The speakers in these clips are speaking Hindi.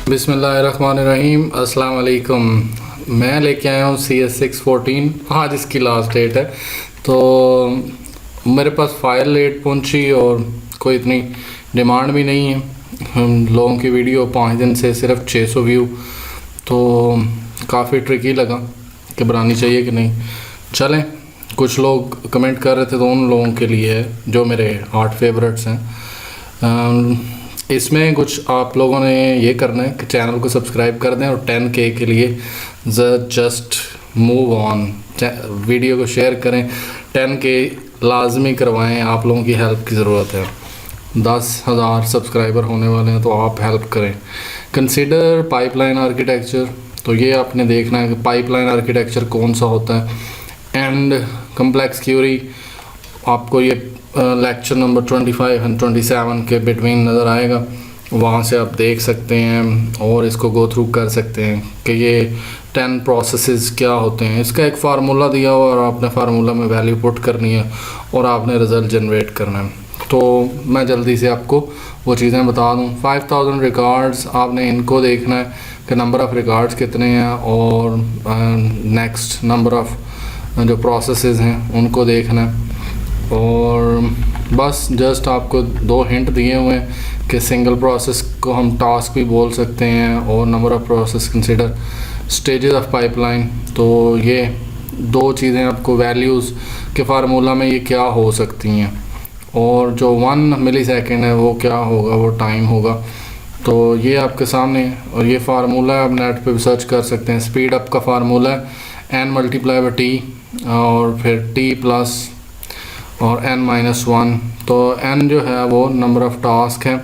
बिस्मिल्लाहिर्रहमानिर्रहीम, अस्सलाम वालेकुम। मैं लेके आया हूँ CS614। आज इसकी लास्ट डेट है, तो मेरे पास फ़ाइल लेट पहुँची और कोई इतनी डिमांड भी नहीं है। हम लोगों की वीडियो 5 दिन से सिर्फ 600 व्यू, तो काफ़ी ट्रिकी लगा कि बनानी चाहिए कि नहीं। चलें, कुछ लोग कमेंट कर रहे थे तो उन लोगों के लिए है जो मेरे आर्ट फेवरेट्स हैं। इसमें कुछ आप लोगों ने ये करना है कि चैनल को सब्सक्राइब कर दें और 10K के लिए जस्ट मूव ऑन, वीडियो को शेयर करें। 10K लाजमी करवाएं, आप लोगों की हेल्प की ज़रूरत है। 10,000 सब्सक्राइबर होने वाले हैं तो आप हेल्प करें। कंसीडर पाइपलाइन आर्किटेक्चर, तो ये आपने देखना है कि पाइपलाइन आर्किटेक्चर कौन सा होता है। एंड कम्प्लेक्स क्यूरी, आपको ये लेक्चर नंबर 25 एंड 27 के बिटवीन नज़र आएगा, वहाँ से आप देख सकते हैं और इसको गो थ्रू कर सकते हैं कि ये 10 प्रोसेसेस क्या होते हैं। इसका एक फार्मूला दिया हुआ और आपने फार्मूला में वैल्यू पुट करनी है और आपने रिज़ल्ट जनरेट करना है। तो मैं जल्दी से आपको वो चीज़ें बता दूँ। 5000 रिकॉर्ड्स, आपने इनको देखना है कि नंबर ऑफ़ रिकॉर्ड्स कितने हैं और नेक्स्ट नंबर ऑफ़ जो प्रोसेसेस हैं उनको देखना है। और बस जस्ट आपको 2 हिंट दिए हुए हैं कि सिंगल प्रोसेस को हम टास्क भी बोल सकते हैं और number of process consider stages of pipeline. तो ये 2 चीज़ें आपको वैल्यूज़ के फार्मूला में ये क्या हो सकती हैं, और जो 1 मिलीसेकंड है वो क्या होगा, वो टाइम होगा। तो ये आपके सामने है और ये फार्मूला आप नेट पे भी सर्च कर सकते हैं। स्पीड अप का फार्मूला है n मल्टीप्लाई बाई t और फिर t प्लस और n-1। तो n जो है वो नंबर ऑफ़ टास्क है,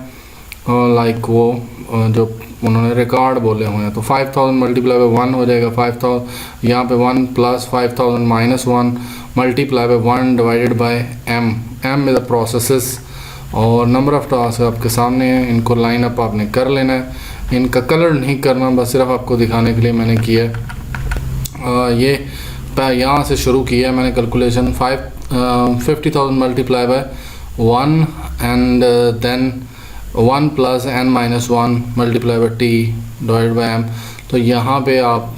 लाइक वो जो उन्होंने रिकॉर्ड बोले हुए हैं। तो 5000 मल्टीप्लाई बाई 1 हो जाएगा 5000, यहाँ पे 1 plus 5000 minus 1 multiply by 1 divided by m is the processes. और नंबर ऑफ़ टास्क आपके सामने है, इनको लाइन अप आपने कर लेना है। इनका कलर नहीं करना, बस सिर्फ आपको दिखाने के लिए मैंने किया है। ये यहाँ से शुरू किया है मैंने calculation. 50,000 multiply by 1 and then 1 plus n-1 multiply by t divide by m। तो यहाँ पे आप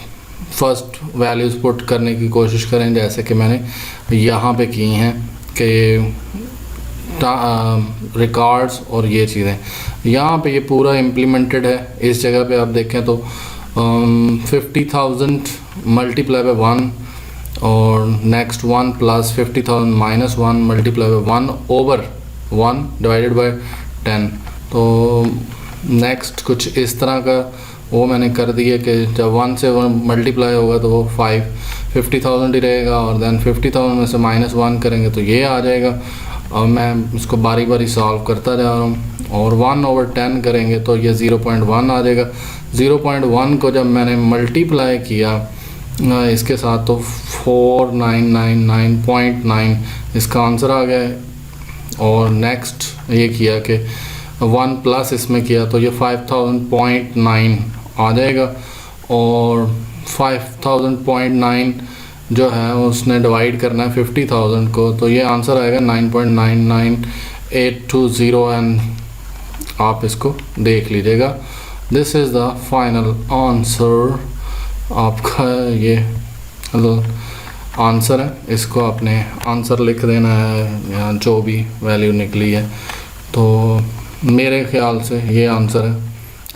फर्स्ट वैल्यूज़ पुट करने की कोशिश करें, जैसे कि मैंने यहाँ पे की हैं कि रिकॉर्ड्स और ये चीज़ें। यहाँ पे ये पूरा इम्प्लीमेंटेड है। इस जगह पे आप देखें तो 50,000 मल्टीप्लाई बाय 1 और next 1 plus 50,000 minus 1 multiply by 1 over 1 divided by 10। तो नेक्स्ट कुछ इस तरह का वो मैंने कर दिया कि जब 1 से 1 मल्टीप्लाई होगा तो वो 50,000 ही रहेगा, और देन 50,000 में से -1 करेंगे तो ये आ जाएगा। और मैं इसको बारी बारी सॉल्व करता जा रहा हूँ। और 1 ओवर 10 करेंगे तो ये 0.1 आ जाएगा। 0.1 को जब मैंने मल्टीप्लाई किया इसके साथ तो 4999.9 इसका आंसर आ गया है। और नेक्स्ट ये किया कि 1 प्लस इसमें किया तो ये 5000.9 आ जाएगा। और 5000.9 जो है उसने डिवाइड करना है 50,000 को, तो ये आंसर आएगा 9.99820। एंड आप इसको देख लीजिएगा, this is the final answer. आपका ये आंसर है, इसको आपने आंसर लिख देना है या जो भी वैल्यू निकली है। तो मेरे ख्याल से ये आंसर है,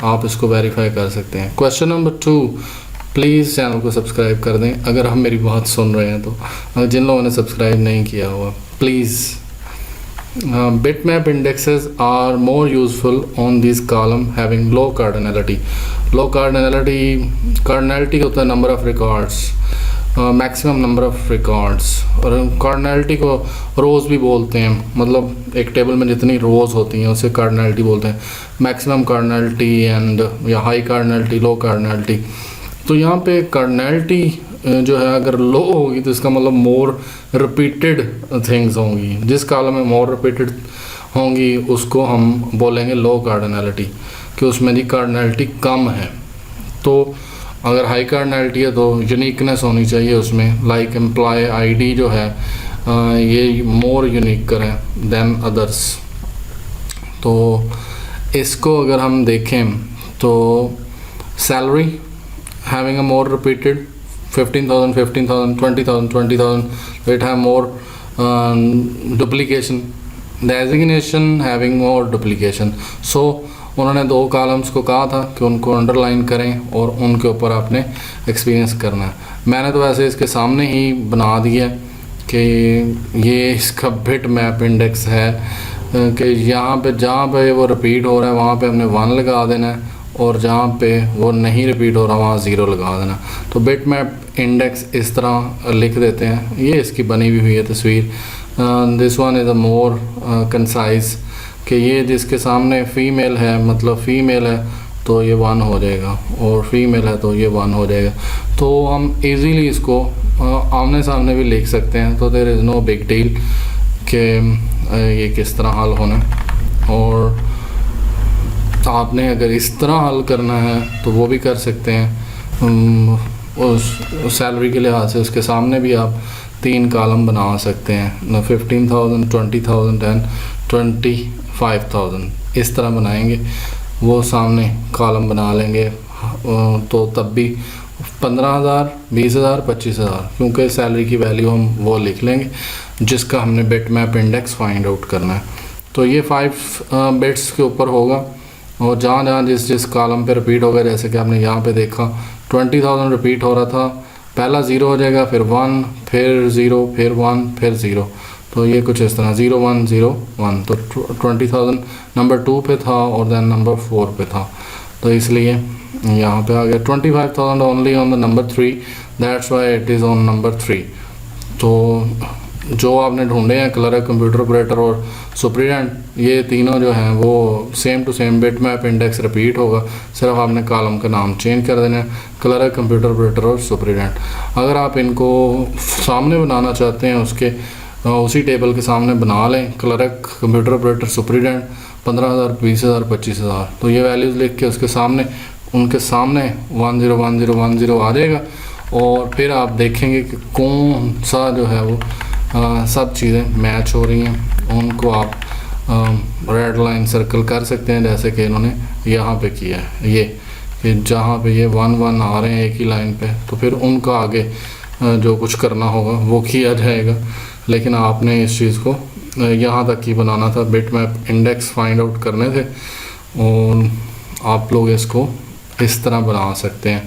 आप इसको वेरीफाई कर सकते हैं। क्वेश्चन नंबर 2, प्लीज़ चैनल को सब्सक्राइब कर दें अगर हम मेरी बात सुन रहे हैं तो। जिन लोगों ने सब्सक्राइब नहीं किया हुआ please. bitmap indexes are more useful on this column having low cardinality. Low cardinality होता है number of records, maximum number of records. और कार्डिनलिटी को रोज़ भी बोलते हैं, मतलब एक टेबल में जितनी रोज़ होती हैं उसे कार्डिनलिटी बोलते हैं। मैक्सिमम कार्डिनलिटी एंड या हाई कार्डिनलिटी, लो कार्डिनलिटी। तो यहाँ पे कार्डिनलिटी जो है अगर लो होगी तो इसका मतलब मोर रिपीटेड थिंग्स होंगी। जिस कॉलम में मोर रिपीटेड होंगी उसको हम बोलेंगे लो कार्डिनलिटी, कि उसमें जी कार्डिनलिटी कम है। तो अगर हाई कार्डिनलिटी है तो यूनिकनेस होनी चाहिए उसमें, लाइक एम्प्लॉय आईडी जो है ये मोर यूनिक करें देन अदर्स। तो इसको अगर हम देखें तो salary, having a more repeated 15,000, 15,000, 20,000, 20,000, so it have more duplication. Designation having more duplication. So उन्होंने दो कॉलम्स को कहा था कि उनको अंडरलाइन करें और उनके ऊपर आपने एक्सपीरियंस करना है। मैंने तो वैसे इसके सामने ही बना दिया कि ये इसका बिट मैप इंडेक्स है कि यहाँ पे जहाँ पे वो रिपीट हो रहा है वहाँ पे हमने 1 लगा देना है और जहाँ पे वो नहीं रिपीट हो रहा वहाँ 0 लगा देना। तो बिट मैप इंडेक्स इस तरह लिख देते हैं। ये इसकी बनी हुई है तस्वीर। This one is a more concise कि ये जिसके सामने फ़ीमेल है, मतलब फ़ीमेल है तो ये 1 हो जाएगा और फीमेल है तो ये 1 हो जाएगा। तो हम इजीली इसको आमने सामने भी लिख सकते हैं। तो there is no big deal कि ये किस तरह हल होना है। और आपने अगर इस तरह हल करना है तो वो भी कर सकते हैं। उस सैलरी के लिहाज से उसके सामने भी आप 3 कॉलम बना सकते हैं, 15,000, 20,000 एंड 25,000 इस तरह बनाएंगे। वो सामने कॉलम बना लेंगे तो तब भी 15,000, 20,000, 25,000, क्योंकि सैलरी की वैल्यू हम वो लिख लेंगे जिसका हमने bit map index find out करना है। तो ये 5 बिट्स के ऊपर होगा और जहाँ जहाँ जिस कॉलम पे रिपीट होगा, जैसे कि आपने यहाँ पे देखा 20,000 रिपीट हो रहा था, पहला 0 हो जाएगा, फिर 1, फिर 0, फिर 1, फिर 0। तो ये कुछ इस तरह 0 1 0 1। तो 20,000 नंबर 2 पे था और देन नंबर 4 पे था, तो इसलिए यहाँ पे आ गया 25,000 only on the number 3, that's why it is on number 3। तो जो आपने ढूंढे हैं क्लर्क, कंप्यूटर ऑपरेटर और सुपरिटेंडेंट, ये तीनों जो हैं वो same to same bitmap index repeat होगा, सिर्फ आपने कॉलम का नाम चेंज कर देना है, क्लर्क, कंप्यूटर ऑपरेटर और सुपरिटेंडेंट। अगर आप इनको सामने बनाना चाहते हैं उसके उसी टेबल के सामने बना लें, क्लर्क, कंप्यूटर ऑपरेटर, सुपरिटेंडेंट, 15,000, 20,000, 25,000, तो ये वैल्यूज़ लिख के उसके सामने उनके सामने 10 10 10 10 आ जाएगा। और फिर आप देखेंगे कि कौन सा जो है वो सब चीज़ें मैच हो रही हैं, उनको आप रेड लाइन सर्कल कर सकते हैं, जैसे कि इन्होंने यहाँ पे किया है। ये कि जहाँ पे ये 1 1 आ रहे हैं एक ही लाइन पे, तो फिर उनका आगे जो कुछ करना होगा वो किया जाएगा। लेकिन आपने इस चीज़ को यहाँ तक ही बनाना था, bit map index find out करने थे, और आप लोग इसको इस तरह बना सकते हैं।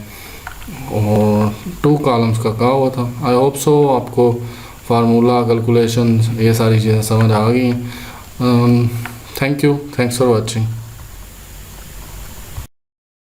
और 2 कॉलम्स का कहा हुआ था। आई होप सो आपको फार्मूला, कैलकुलेशन, ये सारी चीज़ें समझ आ गई। Thank you, thanks for watching.